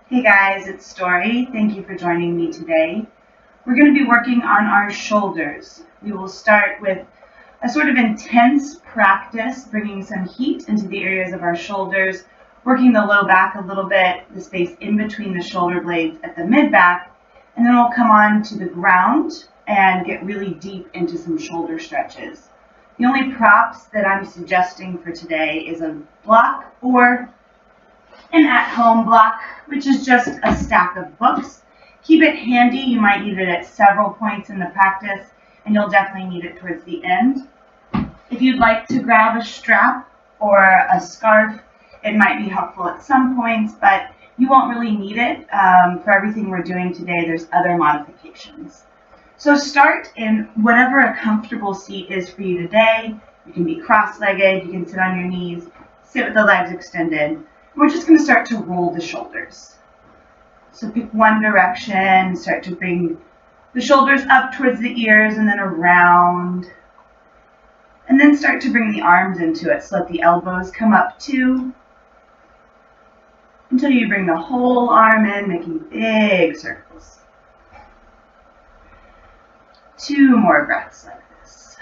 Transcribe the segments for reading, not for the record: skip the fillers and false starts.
Hey guys, it's Story. Thank you for joining me today. We're going to be working on our shoulders. We will start with a sort of intense practice, bringing some heat into the areas of our shoulders, working the low back a little bit, the space in between the shoulder blades at the mid back, and then we'll come on to the ground and get really deep into some shoulder stretches. The only props that I'm suggesting for today is a block or an at-home block, which is just a stack of books. Keep it handy. You might need it at several points in the practice, and you'll definitely need it towards the end. If you'd like to grab a strap or a scarf, it might be helpful at some points, but you won't really need it. For everything we're doing today, there's other modifications. So start in whatever a comfortable seat is for you today. You can be cross-legged, you can sit on your knees, sit with the legs extended. We're just going to start to roll the shoulders. So pick one direction, start to bring the shoulders up towards the ears and then around. And then start to bring the arms into it. So let the elbows come up too. Until you bring the whole arm in, making big circles. 2 more breaths like this.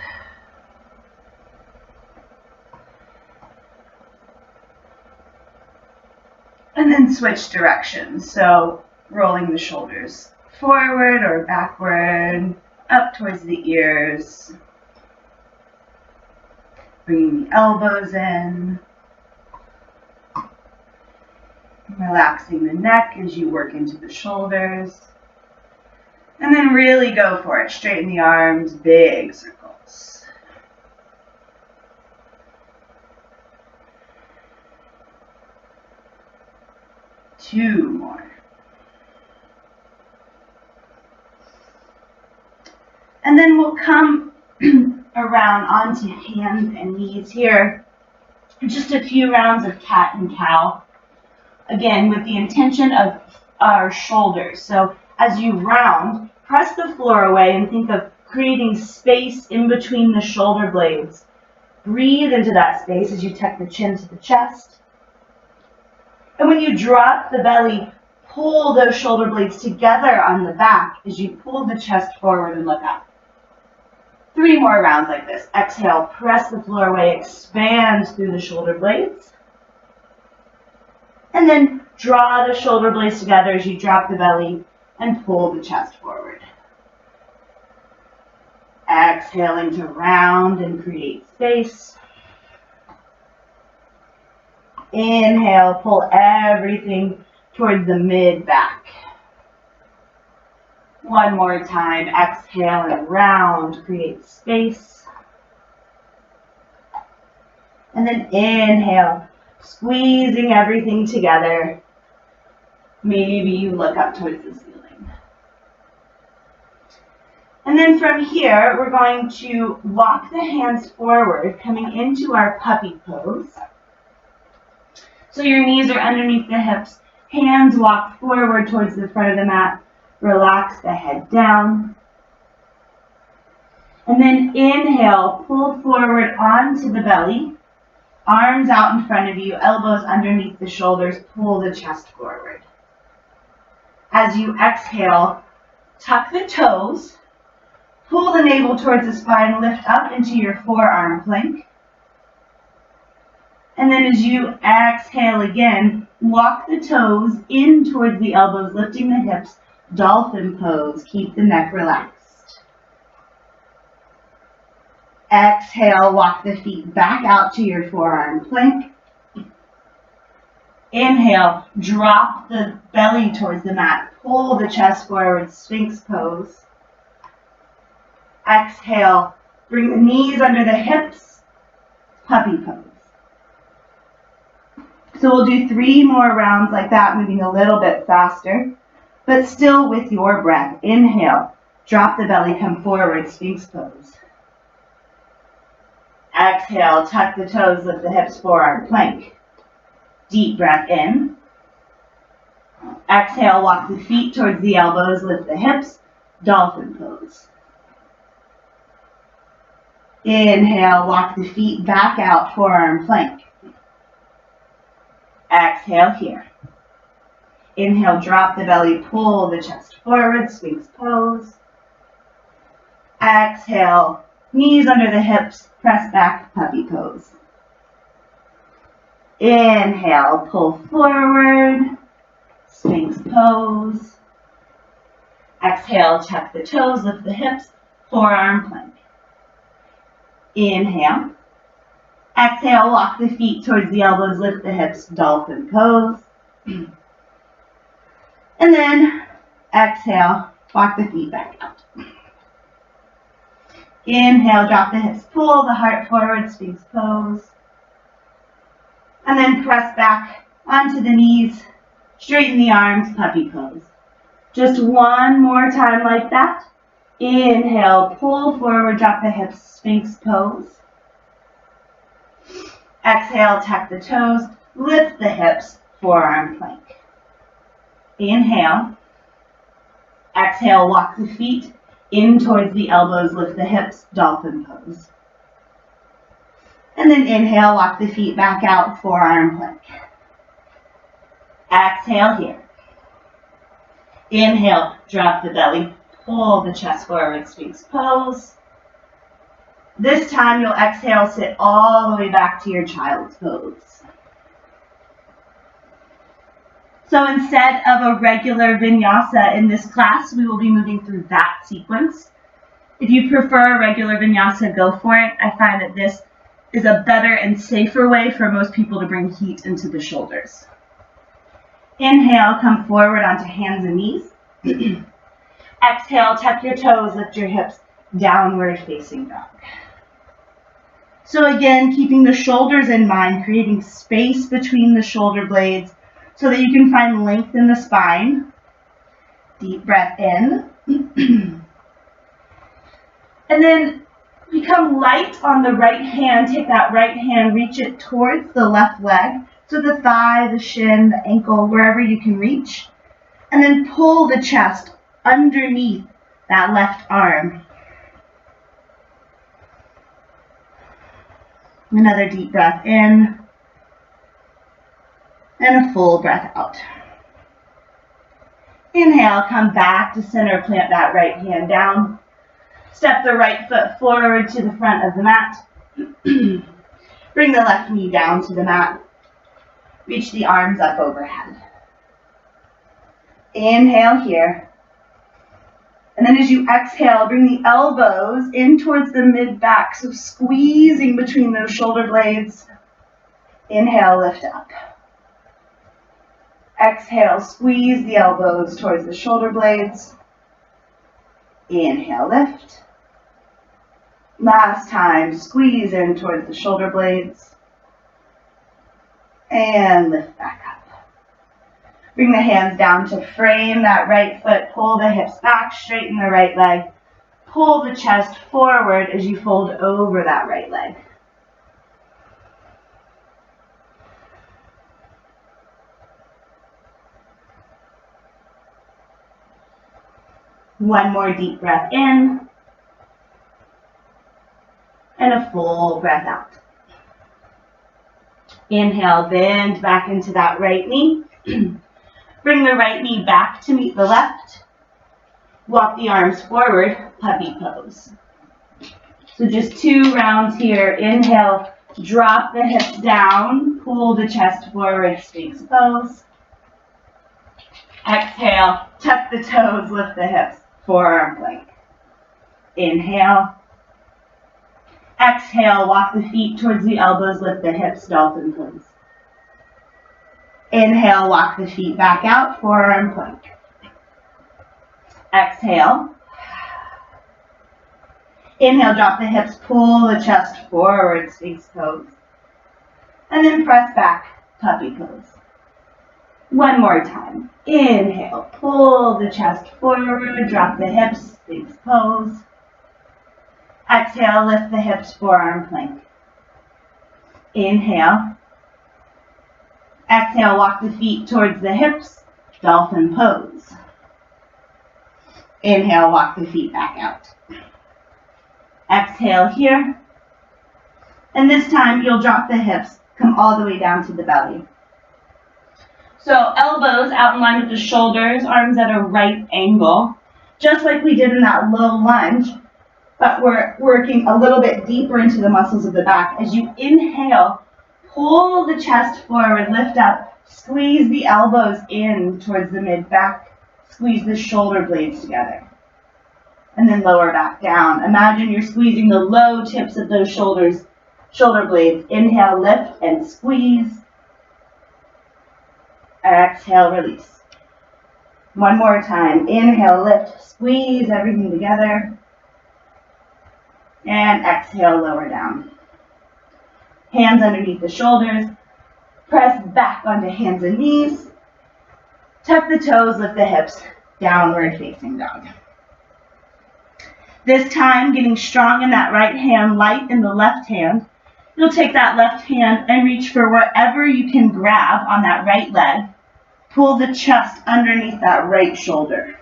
And then switch directions. So rolling the shoulders forward or backward, up towards the ears. Bringing the elbows in. Relaxing the neck as you work into the shoulders. And then really go for it. Straighten the arms, big circles. Two more. And then we'll come around onto hands and knees here. Just a few rounds of cat and cow. Again, with the intention of our shoulders. So as you round, press the floor away and think of creating space in between the shoulder blades. Breathe into that space as you tuck the chin to the chest. And when you drop the belly, pull those shoulder blades together on the back as you pull the chest forward and look up. 3 more rounds like this. Exhale, press the floor away, expand through the shoulder blades. And then draw the shoulder blades together as you drop the belly and pull the chest forward. Exhaling to round and create space. Inhale, pull everything towards the mid-back. One more time. Exhale and round, create space. And then inhale, squeezing everything together. Maybe you look up towards the ceiling. And then from here, we're going to walk the hands forward, coming into our puppy pose. So your knees are underneath the hips. Hands walk forward towards the front of the mat. Relax the head down. And then inhale, pull forward onto the belly. Arms out in front of you, elbows underneath the shoulders, pull the chest forward. As you exhale, tuck the toes, pull the navel towards the spine, lift up into your forearm plank. And then as you exhale again, walk the toes in towards the elbows, lifting the hips, dolphin pose, keep the neck relaxed. Exhale, walk the feet back out to your forearm plank. Inhale, drop the belly towards the mat, pull the chest forward, sphinx pose. Exhale, bring the knees under the hips, puppy pose. So we'll do 3 more rounds like that, moving a little bit faster, but still with your breath. Inhale, drop the belly, come forward, sphinx pose. Exhale, tuck the toes, lift the hips, forearm plank. Deep breath in. Exhale, walk the feet towards the elbows, lift the hips, dolphin pose. Inhale, walk the feet back out, forearm plank. Exhale here. Inhale, drop the belly, pull the chest forward, Sphinx pose. Exhale, knees under the hips, press back, puppy pose. Inhale, pull forward, Sphinx pose. Exhale, tuck the toes, lift the hips, forearm plank. Inhale. Exhale, walk the feet towards the elbows, lift the hips, dolphin pose. And then exhale, walk the feet back out. Inhale, drop the hips, pull the heart forward, Sphinx pose. And then press back onto the knees, straighten the arms, puppy pose. Just one more time like that. Inhale, pull forward, drop the hips, Sphinx pose. Exhale, tuck the toes, lift the hips, forearm plank. Inhale. Exhale, walk the feet in towards the elbows, lift the hips, dolphin pose. And then inhale, walk the feet back out, forearm plank. Exhale here. Inhale, drop the belly, pull the chest forward, Sphinx pose. This time you'll exhale, sit all the way back to your child's pose. So instead of a regular vinyasa in this class, we will be moving through that sequence. If you prefer a regular vinyasa, go for it. I find that this is a better and safer way for most people to bring heat into the shoulders. Inhale, come forward onto hands and knees. Exhale, tuck your toes, lift your hips, downward facing dog. So again, keeping the shoulders in mind, creating space between the shoulder blades so that you can find length in the spine. Deep breath in. And then become light on the right hand. Take that right hand, reach it towards the left leg. So the thigh, the shin, the ankle, wherever you can reach. And then pull the chest underneath that left arm. Another deep breath in. And a full breath out. Inhale, come back to center, plant that right hand down. Step the right foot forward to the front of the mat. Bring the left knee down to the mat. Reach the arms up overhead. Inhale here. And then as you exhale, bring the elbows in towards the mid-back, so squeezing between those shoulder blades. Inhale, lift up. Exhale, squeeze the elbows towards the shoulder blades. Inhale, lift. Last time, squeeze in towards the shoulder blades. And lift back up. Bring the hands down to frame that right foot. Pull the hips back, straighten the right leg. Pull the chest forward as you fold over that right leg. One more deep breath in. And a full breath out. Inhale, bend back into that right knee. Bring the right knee back to meet the left. Walk the arms forward, puppy pose. So just 2 rounds here. Inhale, drop the hips down, pull the chest forward, Sphinx pose. Exhale, tuck the toes, lift the hips, forearm plank. Inhale. Exhale, walk the feet towards the elbows, lift the hips, dolphin pose. Inhale, walk the feet back out, forearm plank. Exhale. Inhale, drop the hips, pull the chest forward, Sphinx pose. And then press back, puppy pose. One more time. Inhale, pull the chest forward, drop the hips, Sphinx pose. Exhale, lift the hips, forearm plank. Inhale. Exhale, walk the feet towards the hips, dolphin pose. Inhale, walk the feet back out. Exhale here. And this time you'll drop the hips, come all the way down to the belly. So elbows out in line with the shoulders, arms at a right angle, just like we did in that low lunge, but we're working a little bit deeper into the muscles of the back. As you inhale, pull the chest forward, lift up, squeeze the elbows in towards the mid-back, squeeze the shoulder blades together, and then lower back down. Imagine you're squeezing the low tips of those shoulder blades. Inhale, lift and squeeze. Exhale, release. One more time. Inhale, lift, squeeze everything together. And exhale, lower down. Hands underneath the shoulders. Press back onto hands and knees. Tuck the toes, lift the hips. Downward facing dog. This time, getting strong in that right hand, light in the left hand. You'll take that left hand and reach for wherever you can grab on that right leg. Pull the chest underneath that right shoulder.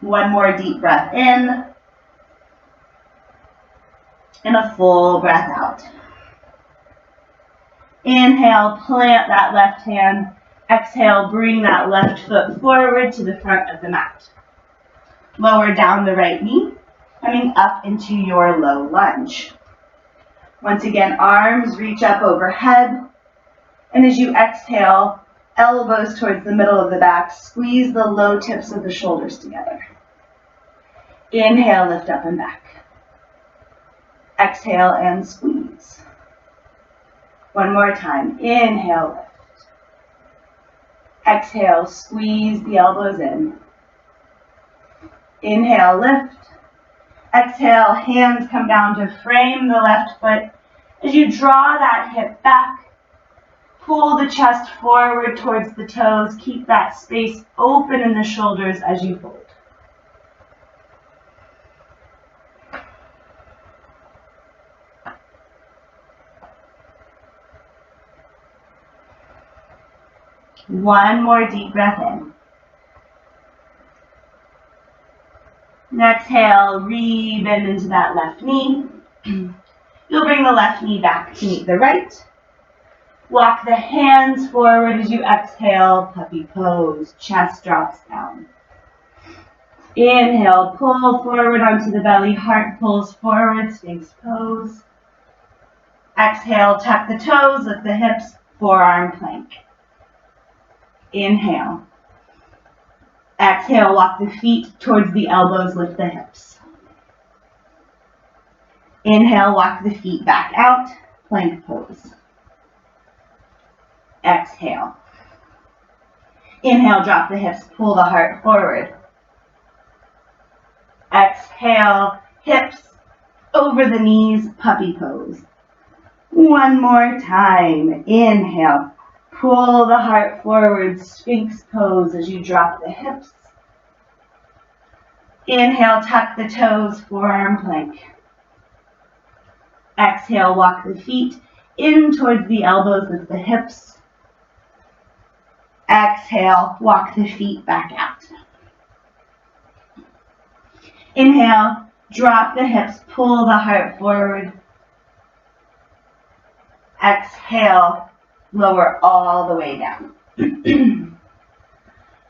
One more deep breath in. And a full breath out. Inhale, plant that left hand. Exhale, bring that left foot forward to the front of the mat. Lower down the right knee, coming up into your low lunge. Once again, arms reach up overhead. And as you exhale, elbows towards the middle of the back, squeeze the low tips of the shoulders together. Inhale, lift up and back. Exhale and squeeze. One more time. Inhale, lift. Exhale, squeeze the elbows in. Inhale, lift. Exhale, hands come down to frame the left foot. As you draw that hip back, pull the chest forward towards the toes. Keep that space open in the shoulders as you fold. One more deep breath in. And exhale, re-bend into that left knee. You'll bring the left knee back to meet the right. Walk the hands forward as you exhale, puppy pose, chest drops down. Inhale, pull forward onto the belly, heart pulls forward, Sphinx pose. Exhale, tuck the toes, lift the hips, forearm plank. Inhale. Exhale, walk the feet towards the elbows, lift the hips. Inhale, walk the feet back out, plank pose. Exhale. Inhale, drop the hips, pull the heart forward. Exhale, hips over the knees, puppy pose. One more time. Inhale. Pull the heart forward, Sphinx pose as you drop the hips. Inhale, tuck the toes, forearm plank. Exhale, walk the feet in towards the elbows, lift the hips. Exhale, walk the feet back out. Inhale, drop the hips, pull the heart forward. Exhale, lower all the way down.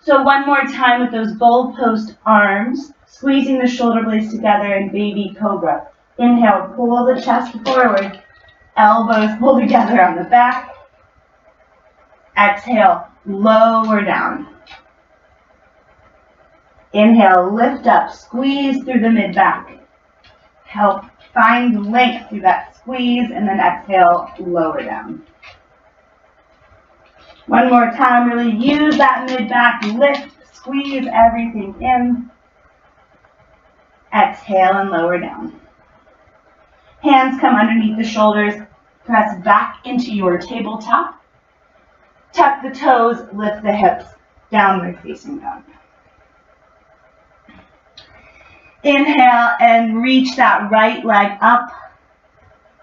So one more time with those goalpost arms, squeezing the shoulder blades together in baby cobra. Inhale, pull the chest forward, elbows pull together on the back. Exhale, lower down. Inhale, lift up, squeeze through the mid-back. Help find length through that squeeze, and then exhale, lower down. One more time, really use that mid-back, lift, squeeze everything in. Exhale and lower down. Hands come underneath the shoulders, press back into your tabletop. Tuck the toes, lift the hips, downward facing dog. Inhale and reach that right leg up.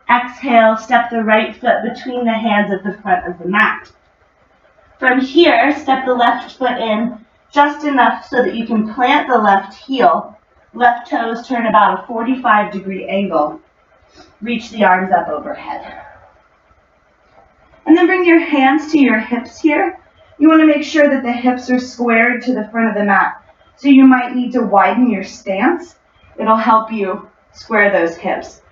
Exhale, step the right foot between the hands at the front of the mat. From here, step the left foot in just enough so that you can plant the left heel. Left toes turn about a 45-degree angle. Reach the arms up overhead. And then bring your hands to your hips here. You want to make sure that the hips are squared to the front of the mat. So you might need to widen your stance. It'll help you square those hips.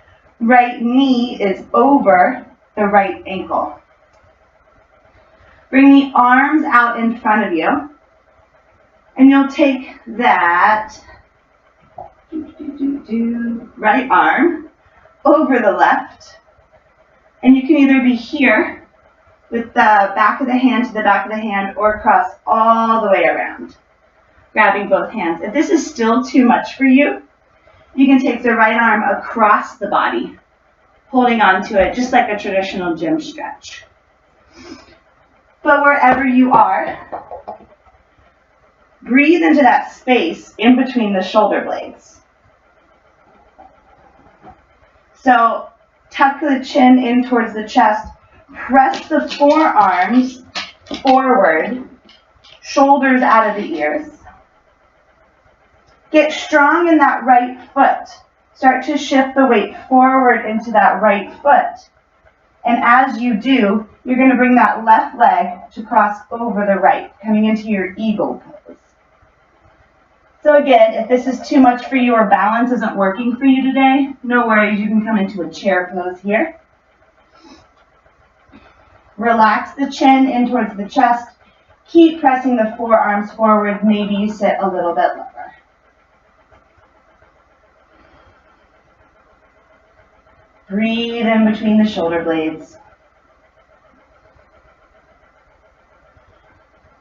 Right knee is over the right ankle. Bring the arms out in front of you. And you'll take that right arm over the left. And you can either be here with the back of the hand to the back of the hand or cross all the way around, grabbing both hands. If this is still too much for you, you can take the right arm across the body, holding on to it just like a traditional gym stretch. But wherever you are, breathe into that space in between the shoulder blades. So tuck the chin in towards the chest. Press the forearms forward, shoulders out of the ears. Get strong in that right foot. Start to shift the weight forward into that right foot. And as you do, you're going to bring that left leg to cross over the right, coming into your eagle pose. So again, if this is too much for you or balance isn't working for you today, no worries, you can come into a chair pose here. Relax the chin in towards the chest. Keep pressing the forearms forward. Maybe you sit a little bit lower. Breathe in between the shoulder blades.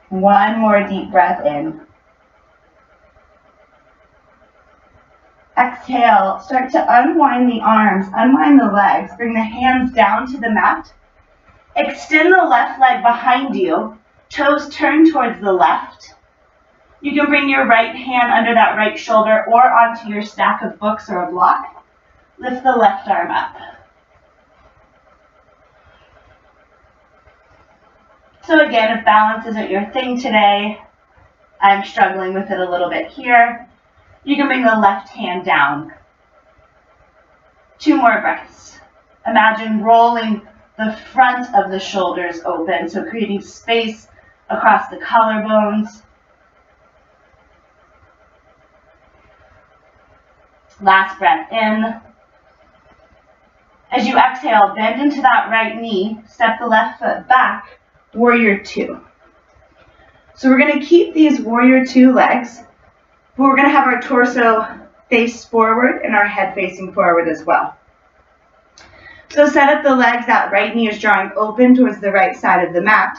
One more deep breath in. Exhale, start to unwind the arms, unwind the legs, bring the hands down to the mat. Extend the left leg behind you, toes turn towards the left. You can bring your right hand under that right shoulder or onto your stack of books or a block. Lift the left arm up. So again, if balance isn't your thing today, I'm struggling with it a little bit here. You can bring the left hand down. 2 more breaths. Imagine rolling the front of the shoulders open, so creating space across the collarbones. Last breath in. As you exhale, bend into that right knee, step the left foot back, warrior 2. So we're going to keep these warrior 2 legs, but we're going to have our torso face forward and our head facing forward as well. So set up the legs, that right knee is drawing open towards the right side of the mat.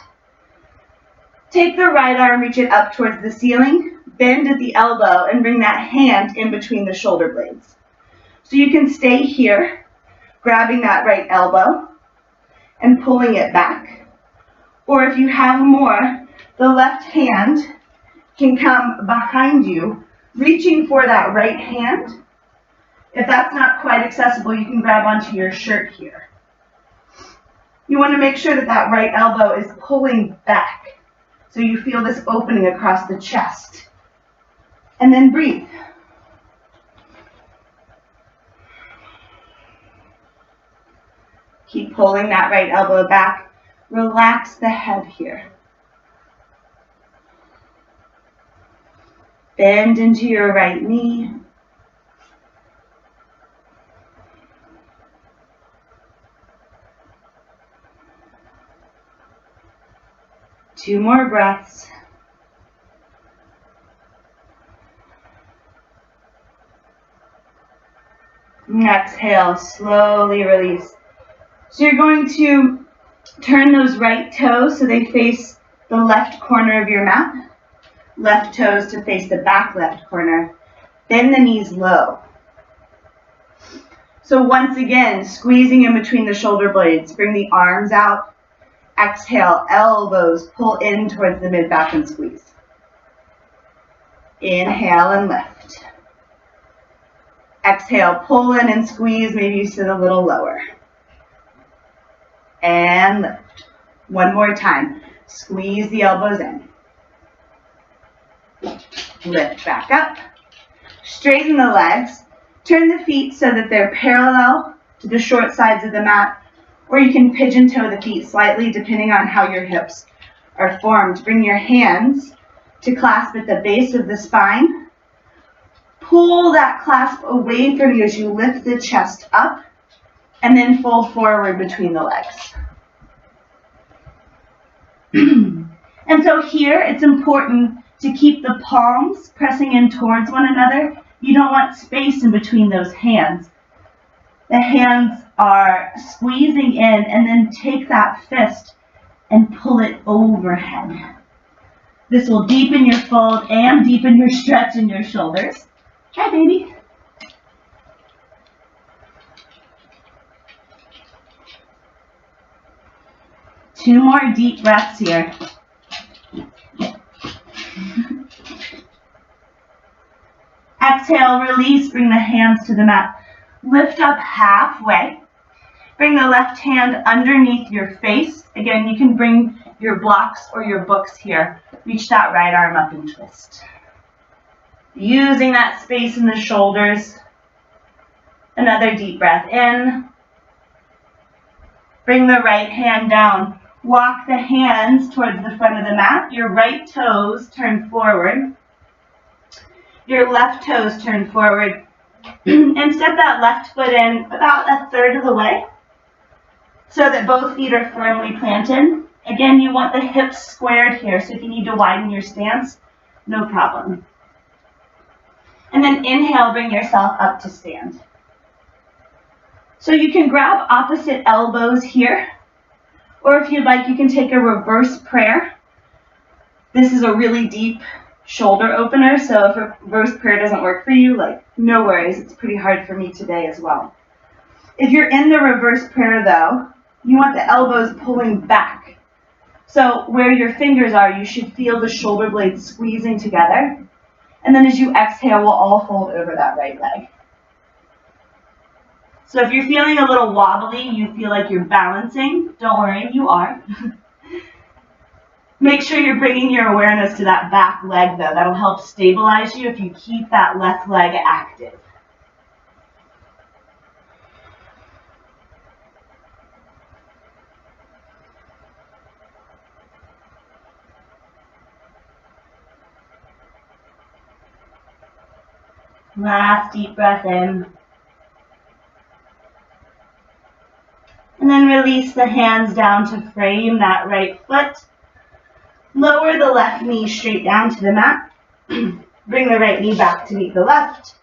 Take the right arm, reach it up towards the ceiling, bend at the elbow, and bring that hand in between the shoulder blades. So you can stay here, grabbing that right elbow and pulling it back. Or if you have more, the left hand can come behind you, reaching for that right hand. If that's not quite accessible, you can grab onto your shirt here. You want to make sure that that right elbow is pulling back, so you feel this opening across the chest. And then breathe. Keep pulling that right elbow back. Relax the head here. Bend into your right knee. Two more breaths. And exhale, slowly release. So you're going to turn those right toes so they face the left corner of your mat. Left toes to face the back left corner. Bend the knees low. So once again, squeezing in between the shoulder blades. Bring the arms out. Exhale, elbows pull in towards the mid-back and squeeze. Inhale and lift. Exhale, pull in and squeeze. Maybe you sit a little lower. And lift. One more time. Squeeze the elbows in. Lift back up. Straighten the legs. Turn the feet so that they're parallel to the short sides of the mat, or you can pigeon toe the feet slightly depending on how your hips are formed. Bring your hands to clasp at the base of the spine. Pull that clasp away from you as you lift the chest up, and then fold forward between the legs. And so here it's important to keep the palms pressing in towards one another. You don't want space in between those hands. The hands are squeezing in, and then take that fist and pull it overhead. This will deepen your fold and deepen your stretch in your shoulders. Hi, baby. Two more deep breaths here. Exhale, release, bring the hands to the mat. Lift up halfway. Bring the left hand underneath your face. Again, you can bring your blocks or your books here. Reach that right arm up and twist. Using that space in the shoulders. Another deep breath in. Bring the right hand down. Walk the hands towards the front of the mat. Your right toes turn forward. Your left toes turn forward. And step that left foot in about a third of the way so that both feet are firmly planted. Again, you want the hips squared here, so if you need to widen your stance, no problem. And then inhale, bring yourself up to stand. So you can grab opposite elbows here, or if you'd like, you can take a reverse prayer. This is a really deep shoulder opener, so if a reverse prayer doesn't work for you, no worries, it's pretty hard for me today as well. If you're in the reverse prayer though, you want the elbows pulling back. So where your fingers are, you should feel the shoulder blades squeezing together. And then as you exhale, we'll all fold over that right leg. So if you're feeling a little wobbly, you feel like you're balancing, don't worry, you are. Make sure you're bringing your awareness to that back leg though. That'll help stabilize you if you keep that left leg active. Last deep breath in. And then release the hands down to frame that right foot. Lower the left knee straight down to the mat. Bring the right knee back to meet the left.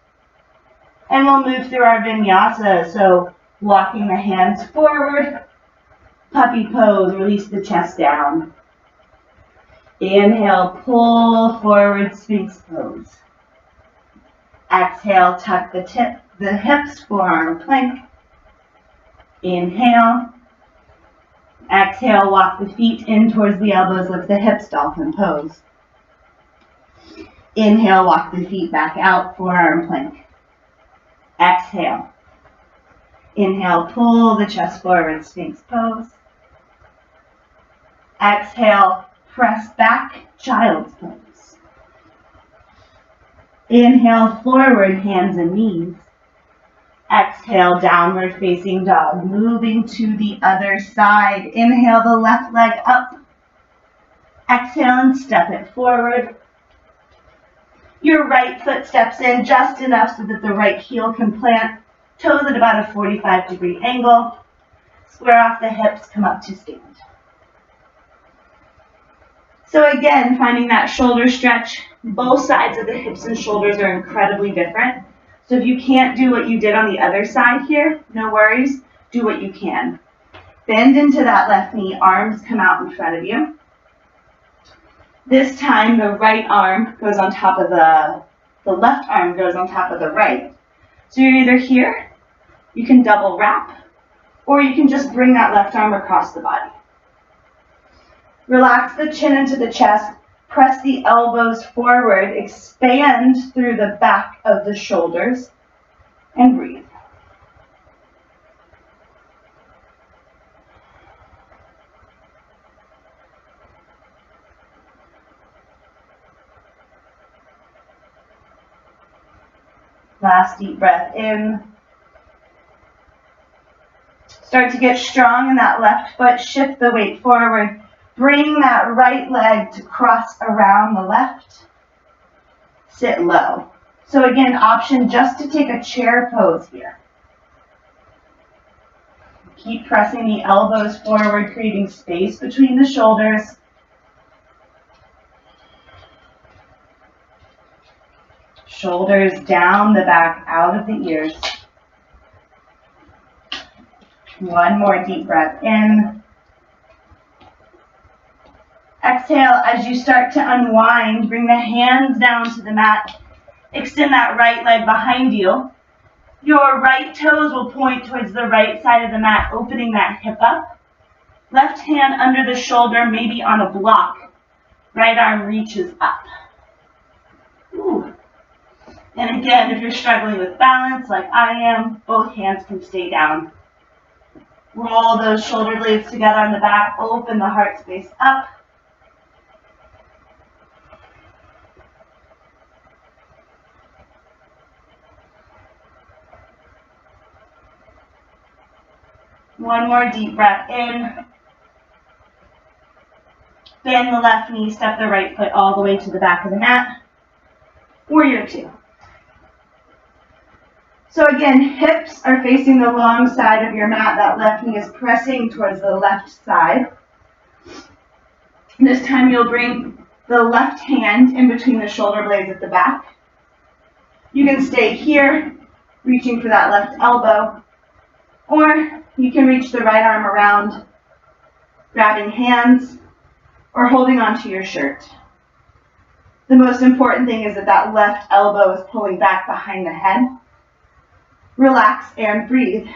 And we'll move through our vinyasa. So walking the hands forward. Puppy pose, release the chest down. Inhale, pull forward, Sphinx pose. Exhale, tuck the hips, forearm plank. Inhale. Exhale, walk the feet in towards the elbows, lift the hips, dolphin pose. Inhale, walk the feet back out, forearm plank. Exhale. Inhale, pull the chest forward, Sphinx pose. Exhale, press back, child's pose. Inhale, forward, hands and knees. Exhale, downward facing dog, moving to the other side. Inhale the left leg up. Exhale and step it forward. Your right foot steps in just enough so that the right heel can plant. Toes at about a 45-degree angle. Square off the hips, come up to stand. So again, finding that shoulder stretch. Both sides of the hips and shoulders are incredibly different. So if you can't do what you did on the other side here, no worries, do what you can. Bend into that left knee, arms come out in front of you. This time the right arm goes on top of the left arm goes on top of the right. So you're either here, you can double wrap, or you can just bring that left arm across the body. Relax the chin into the chest. Press the elbows forward, expand through the back of the shoulders, and breathe. Last deep breath in. Start to get strong in that left foot. Shift the weight forward. Bring that right leg to cross around the left. Sit low. So again, option just to take a chair pose here. Keep pressing the elbows forward, creating space between the shoulders. Shoulders down the back, out of the ears. One more deep breath in. Exhale as you start to unwind. Bring the hands down to the mat. Extend that right leg behind you. Your right toes will point towards the right side of the mat, opening that hip up. Left hand under the shoulder, maybe on a block. Right arm reaches up. Ooh. And again, if you're struggling with balance like I am, both hands can stay down. Roll those shoulder blades together on the back, open the heart space up. One more deep breath in. Bend the left knee, step the right foot all the way to the back of the mat. Warrior two. So again, hips are facing the long side of your mat. That left knee is pressing towards the left side. This time you'll bring the left hand in between the shoulder blades at the back. You can stay here, reaching for that left elbow, or you can reach the right arm around, grabbing hands, or holding onto your shirt. The most important thing is that that left elbow is pulling back behind the head. Relax and breathe.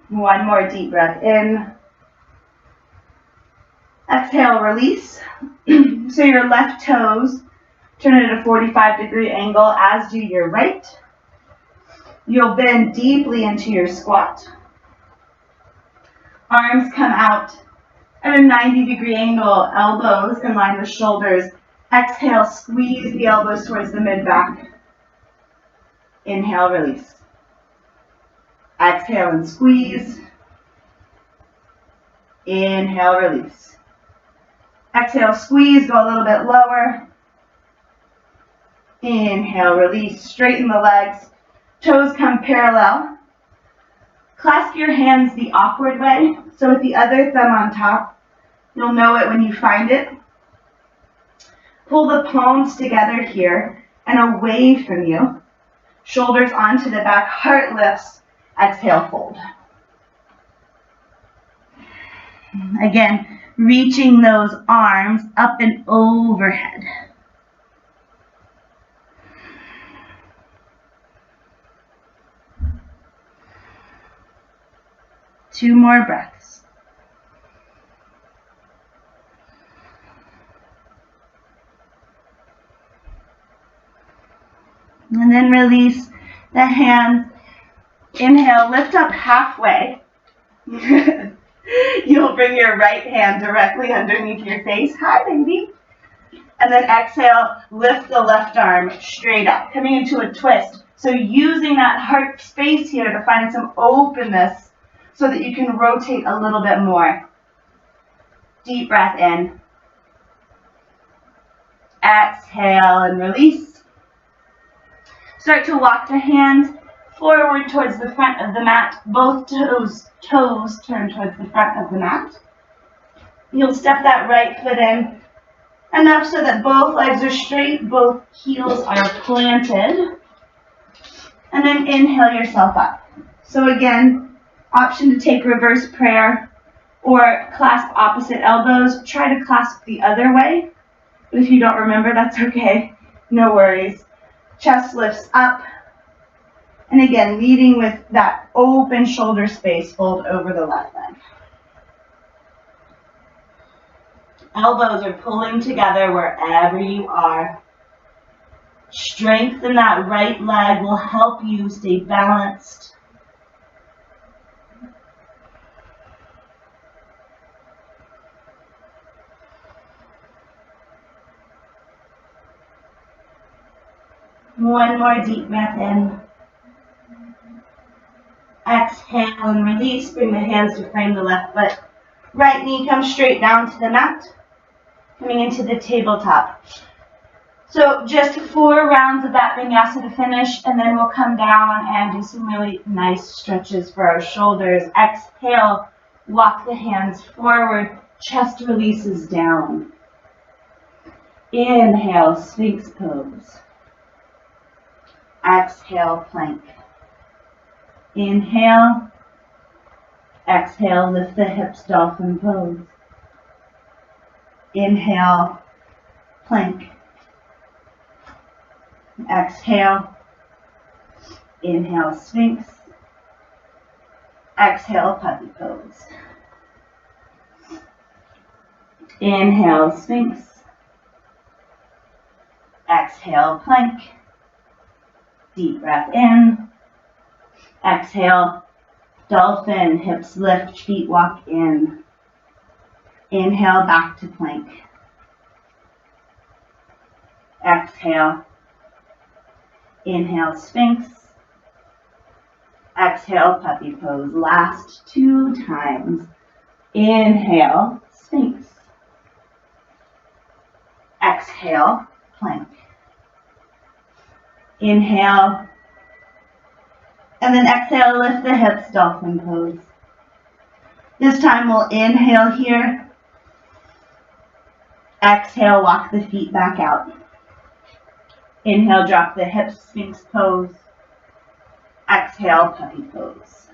One more deep breath in. Exhale, release. So your left toes turn it at a 45-degree angle, as do your right. You'll bend deeply into your squat. Arms come out at a 90-degree angle, elbows in line with shoulders. Exhale, squeeze the elbows towards the mid-back. Inhale, release. Exhale and squeeze. Inhale, release. Exhale, squeeze, go a little bit lower. Inhale, release, straighten the legs. Toes come parallel. Clasp your hands the awkward way, so with the other thumb on top. You'll know it when you find it. Pull the palms together here and away from you. Shoulders onto the back, heart lifts. Exhale, fold. Again, reaching those arms up and overhead. Two more breaths. And then release the hands. Inhale, lift up halfway. You'll bring your right hand directly underneath your face. Hi, baby. And then exhale, lift the left arm straight up, coming into a twist. So using that heart space here to find some openness so that you can rotate a little bit more. Deep breath in. Exhale and release. Start to walk the hands forward towards the front of the mat. Both toes turn towards the front of the mat. You'll step that right foot in enough so that both legs are straight, both heels are planted. And then inhale yourself up. So again, option to take reverse prayer or clasp opposite elbows. Try to clasp the other way. But if you don't remember, that's okay. No worries. Chest lifts up. And again, leading with that open shoulder space, fold over the left leg. Elbows are pulling together wherever you are. Strength in that right leg will help you stay balanced. One more deep breath in. Exhale and release. Bring the hands to frame the left foot. Right knee comes straight down to the mat. Coming into the tabletop. So just 4 rounds of that vinyasa to finish, and then we'll come down and do some really nice stretches for our shoulders. Exhale, walk the hands forward, chest releases down. Inhale, Sphinx pose. Exhale, plank. Inhale. Exhale, lift the hips, dolphin pose. Inhale, plank. Exhale. Inhale, Sphinx. Exhale, puppy pose. Inhale, Sphinx. Exhale, plank. Deep breath in. Exhale, dolphin, hips lift, feet walk in. Inhale, back to plank. Exhale. Inhale, Sphinx. Exhale, puppy pose. Last 2 times. Inhale, Sphinx. Exhale, plank. Inhale. And then exhale, lift the hips, dolphin pose. This time we'll inhale here. Exhale, walk the feet back out. Inhale, drop the hips, Sphinx pose. Exhale, puppy pose.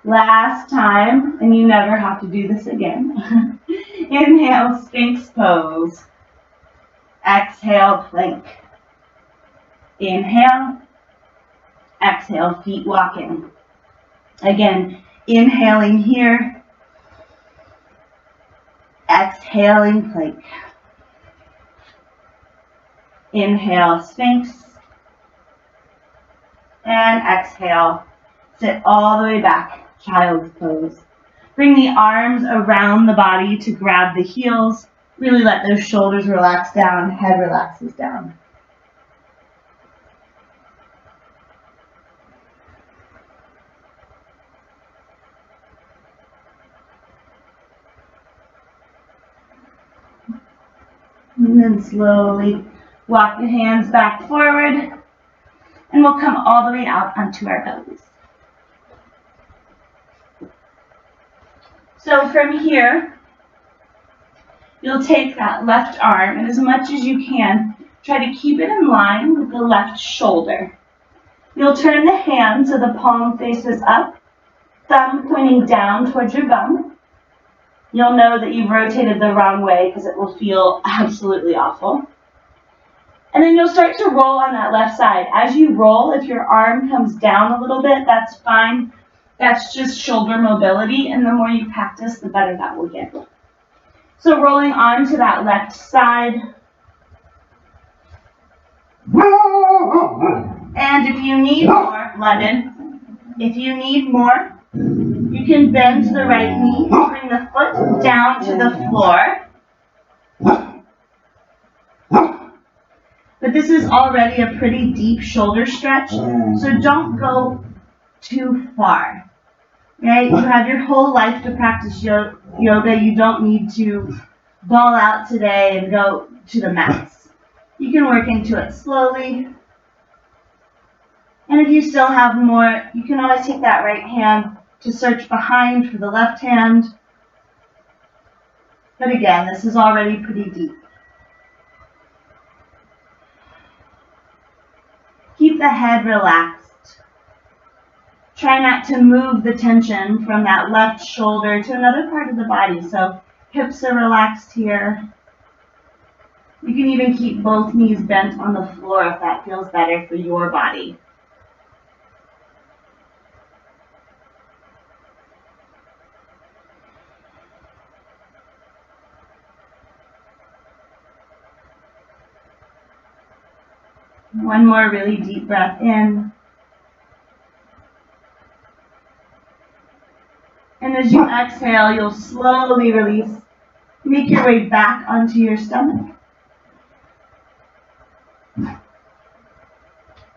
Last time, and you never have to do this again. Inhale, Sphinx pose. Exhale, plank. Inhale. Exhale, feet walk in. Again, inhaling here. Exhaling, plank. Inhale, Sphinx. And exhale, sit all the way back, child's pose. Bring the arms around the body to grab the heels. Really let those shoulders relax down, head relaxes down. And then slowly walk the hands back forward. And we'll come all the way out onto our bellies. So from here, you'll take that left arm, and as much as you can, try to keep it in line with the left shoulder. You'll turn the hand so the palm faces up, thumb pointing down towards your bum. You'll know that you've rotated the wrong way because it will feel absolutely awful. And then you'll start to roll on that left side. As you roll, if your arm comes down a little bit, that's fine. That's just shoulder mobility, and the more you practice, the better that will get. So rolling onto that left side. And if you need more, London, if you need more, you can bend to the right knee, bring the foot down to the floor. But this is already a pretty deep shoulder stretch, so don't go too far. Right? You have your whole life to practice yoga. You don't need to ball out today and go to the mats. You can work into it slowly. And if you still have more, you can always take that right hand to search behind for the left hand. But again, this is already pretty deep. Keep the head relaxed. Try not to move the tension from that left shoulder to another part of the body. So hips are relaxed here. You can even keep both knees bent on the floor if that feels better for your body. One more really deep breath in. And as you exhale, you'll slowly release. Make your way back onto your stomach.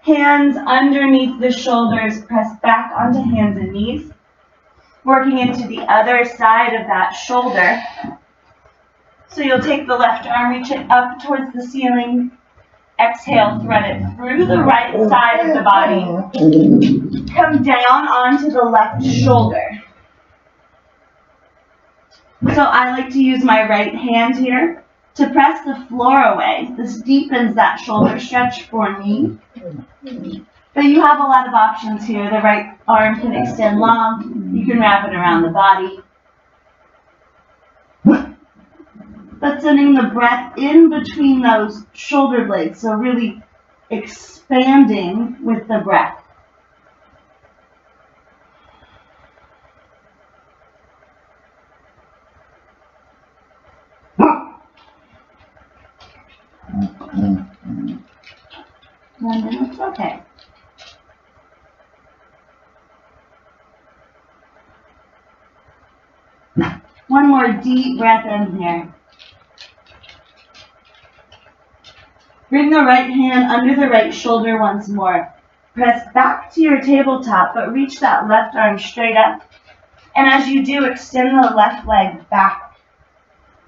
Hands underneath the shoulders, press back onto hands and knees. Working into the other side of that shoulder. So you'll take the left arm, reach it up towards the ceiling. Exhale, thread it through the right side of the body. Come down onto the left shoulder. So I like to use my right hand here to press the floor away. This deepens that shoulder stretch for me. But you have a lot of options here. The right arm can extend long. You can wrap it around the body. But sending the breath in between those shoulder blades. So really expanding with the breath. Okay. One more deep breath in here. Bring the right hand under the right shoulder once more. Press back to your tabletop, but reach that left arm straight up. And as you do, extend the left leg back.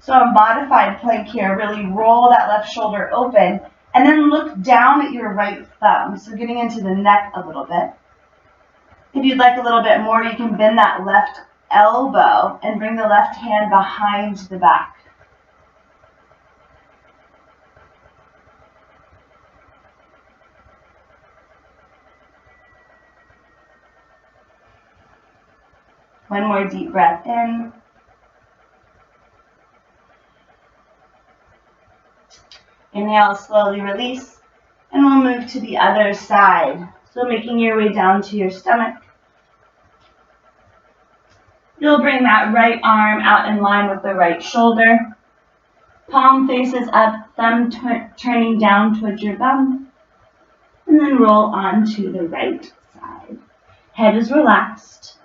So a modified plank here, really roll that left shoulder open, and then look down at your right thumb. So getting into the neck a little bit. If you'd like a little bit more, you can bend that left elbow and bring the left hand behind the back. One more deep breath in. Inhale, slowly release, and we'll move to the other side. So making your way down to your stomach. You'll bring that right arm out in line with the right shoulder. Palm faces up, thumb turning down towards your bum. And then roll onto the right side. Head is relaxed.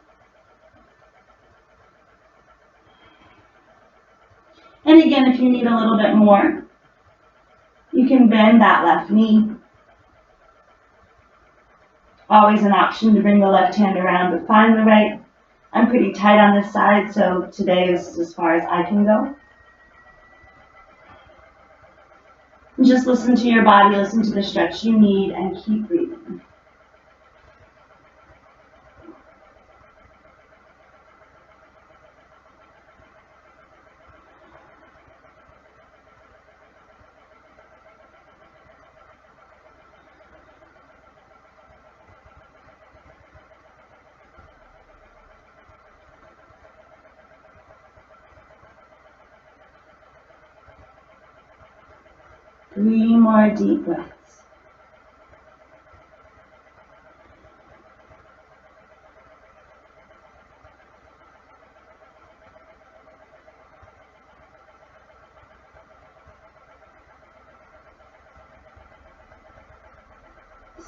And again, if you need a little bit more, you can bend that left knee. Always an option to bring the left hand around to find the right. I'm pretty tight on this side, so today is as far as I can go. And just listen to your body, listen to the stretch you need, and keep breathing. Three more deep breaths.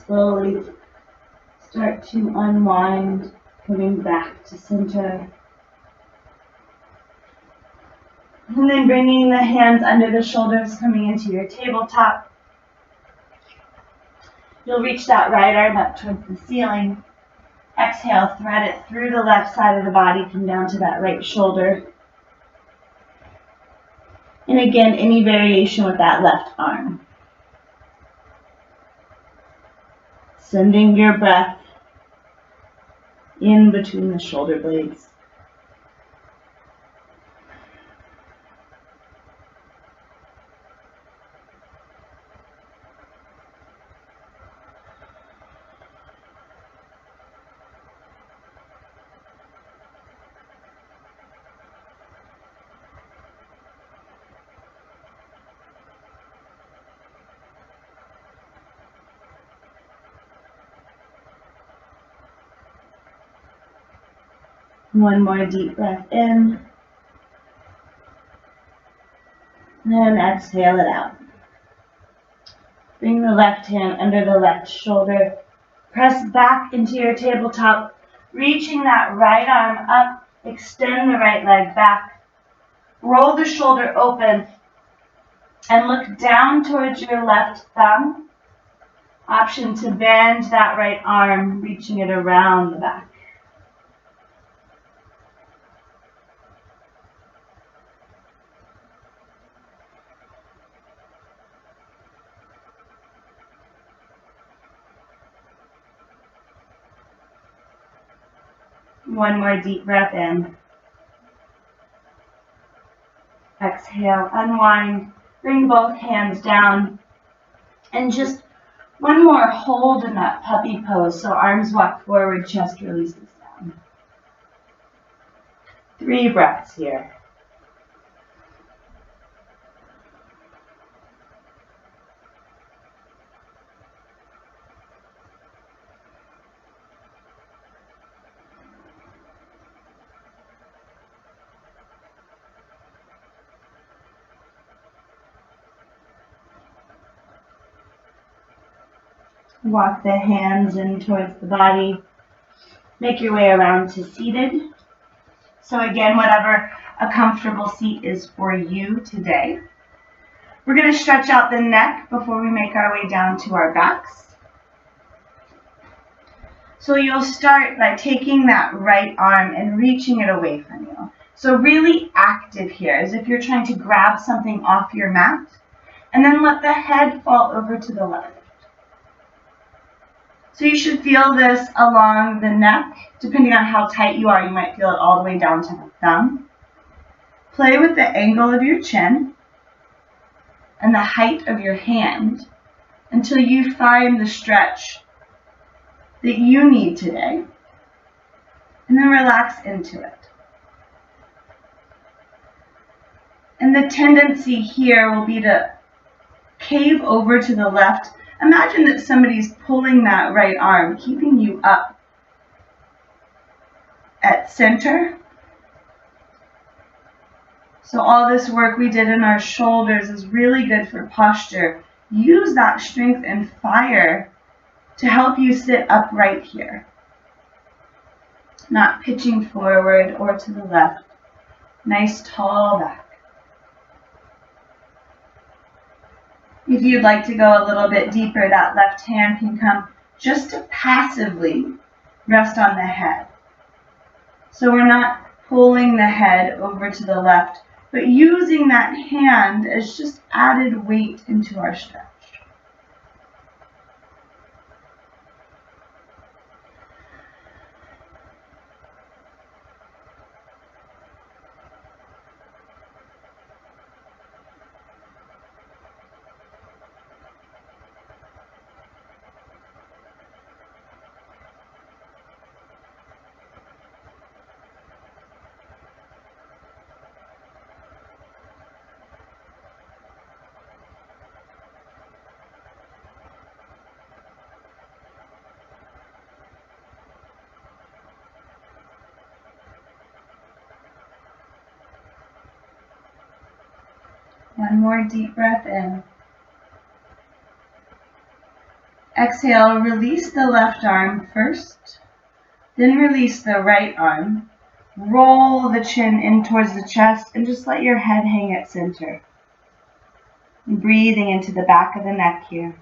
Slowly start to unwind, coming back to center. And then bringing the hands under the shoulders, coming into your tabletop. You'll reach that right arm up towards the ceiling. Exhale, thread it through the left side of the body, come down to that right shoulder. And again, any variation with that left arm. Sending your breath in between the shoulder blades. One more deep breath in. And exhale it out. Bring the left hand under the left shoulder. Press back into your tabletop, reaching that right arm up. Extend the right leg back. Roll the shoulder open and look down towards your left thumb. Option to bend that right arm, reaching it around the back. One more deep breath in. Exhale, unwind, bring both hands down, and just one more hold in that puppy pose. So arms walk forward, chest releases down. 3 breaths here. Walk the hands in towards the body. Make your way around to seated. So again, whatever a comfortable seat is for you today. We're going to stretch out the neck before we make our way down to our backs. So you'll start by taking that right arm and reaching it away from you. So really active here, as if you're trying to grab something off your mat, and then let the head fall over to the left. So you should feel this along the neck. Depending on how tight you are, you might feel it all the way down to the thumb. Play with the angle of your chin and the height of your hand until you find the stretch that you need today. And then relax into it. And the tendency here will be to cave over to the left. Imagine that somebody's pulling that right arm, keeping you up at center. So all this work we did in our shoulders is really good for posture. Use that strength and fire to help you sit upright here. Not pitching forward or to the left. Nice tall back. If you'd like to go a little bit deeper, that left hand can come just to passively rest on the head. So we're not pulling the head over to the left, but using that hand as just added weight into our stretch. One more deep breath in. Exhale, release the left arm first, then release the right arm. Roll the chin in towards the chest and just let your head hang at center. And breathing into the back of the neck here.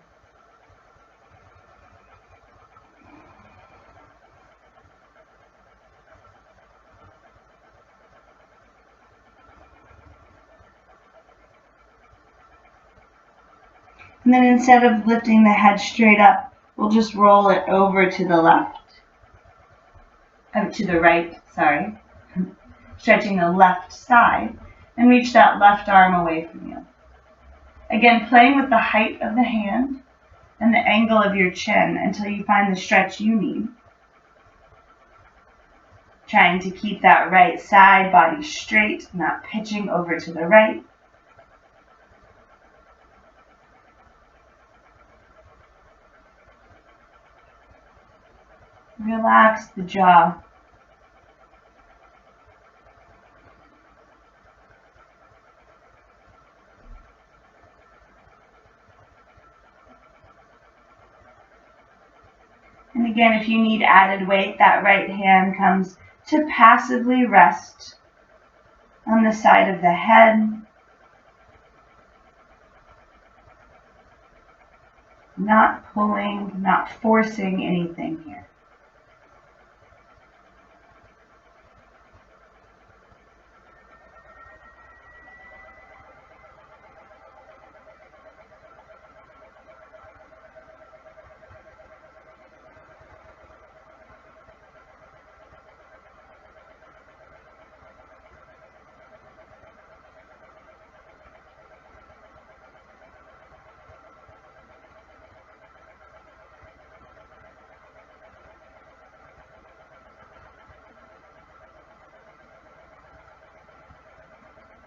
And then instead of lifting the head straight up, we'll just roll it over to the left. To the right, sorry. Stretching the left side. And reach that left arm away from you. Again, playing with the height of the hand and the angle of your chin until you find the stretch you need. Trying to keep that right side body straight, not pitching over to the right. Relax the jaw. again, if you need added weight, that right hand comes to passively rest on the side of the head. Not pulling, not forcing anything here.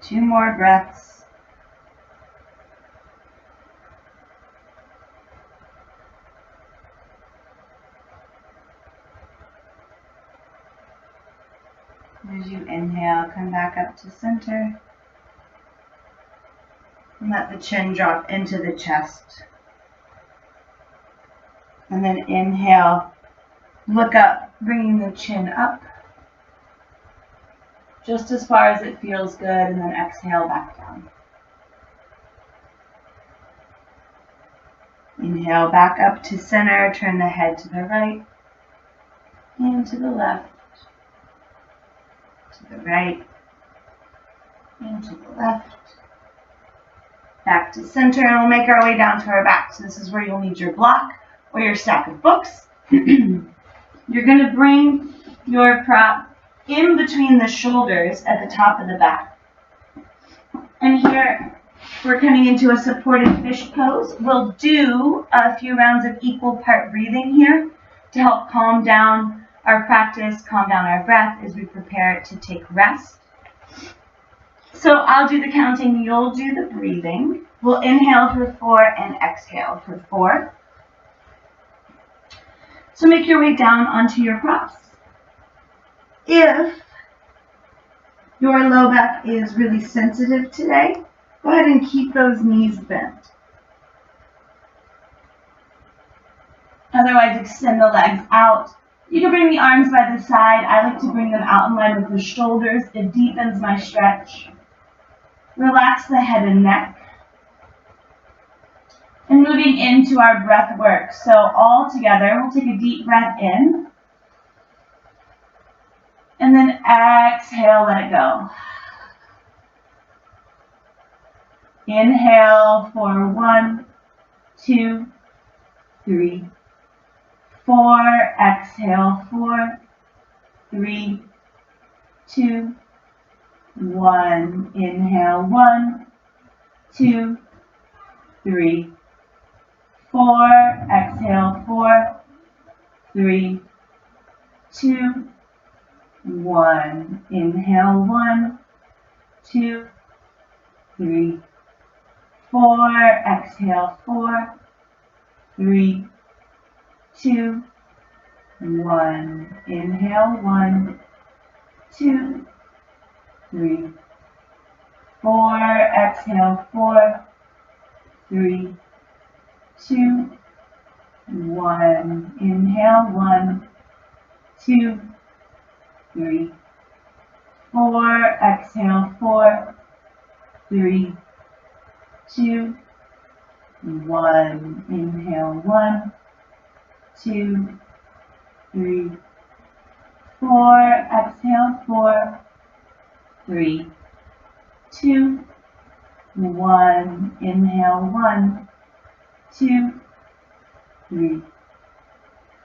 Two more breaths. As you inhale, come back up to center. And let the chin drop into the chest. And then inhale, look up, bringing the chin up. Just as far as it feels good, and then exhale back down. Inhale back up to center, turn the head to the right, and to the left, to the right, and to the left. Back to center, and we'll make our way down to our back. So this is where you'll need your block or your stack of books. You're going to bring your prop in between the shoulders at the top of the back. And here we're coming into a supported fish pose. We'll do a few rounds of equal part breathing here to help calm down our practice, calm down our breath as we prepare to take rest. So I'll do the counting, you'll do the breathing. We'll inhale for 4 and exhale for 4. So make your way down onto your props. If your low back is really sensitive today, go ahead and keep those knees bent. Otherwise, extend the legs out. You can bring the arms by the side. I like to bring them out in line with the shoulders. It deepens my stretch. Relax the head and neck. And moving into our breath work. So all together, we'll take a deep breath in. And then exhale, let it go. Inhale for 1, 2, 3, 4. Exhale 4, 3, 2, 1. Inhale 1, 2, 3, 4. Exhale 4, 3, 2, 1. Inhale 1, 2, 3, 4. Exhale 4, 3, 2, 1. Inhale 1, 2, 3, 4. Exhale 4, 3, 2, 1. Inhale 1, 2, 3, 4. Exhale 4, 3, 2, 1. Inhale 1, 2, 3, 4. Exhale 4, 3, 2, 1. Inhale 1, 2, 3,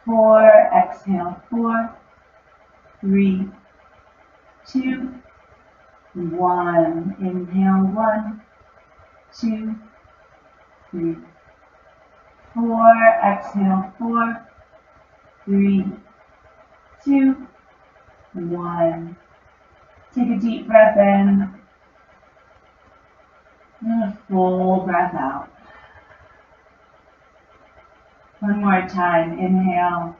4. Exhale 4, 3, 2, 1. Inhale 1, 2, 3, 4. Exhale 4, 3, 2, 1. Take a deep breath in and a full breath out. One more time. Inhale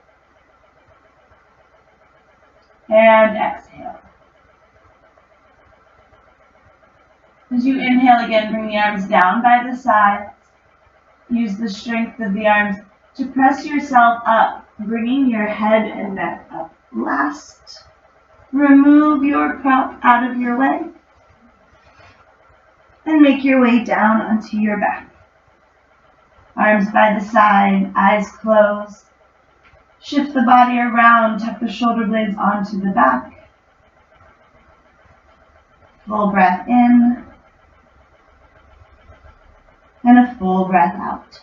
and exhale. As you inhale again, bring the arms down by the sides. Use the strength of the arms to press yourself up Bringing your head and neck up last. Remove your prop out of your way. And make your way down onto your back. Arms by the side, eyes closed. Shift the body around, tuck the shoulder blades onto the back. Full breath in. And a full breath out.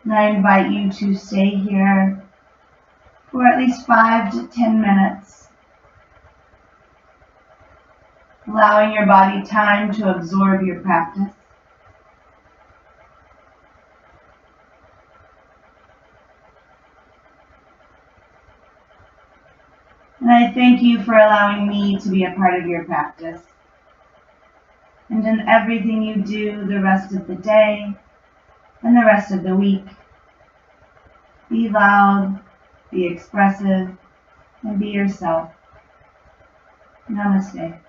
And I invite you to stay here for at least 5 to 10 minutes, allowing your body time to absorb your practice. And I thank you for allowing me to be a part of your practice. And in everything you do the rest of the day and the rest of the week, be loud, be expressive, and be yourself. Namaste.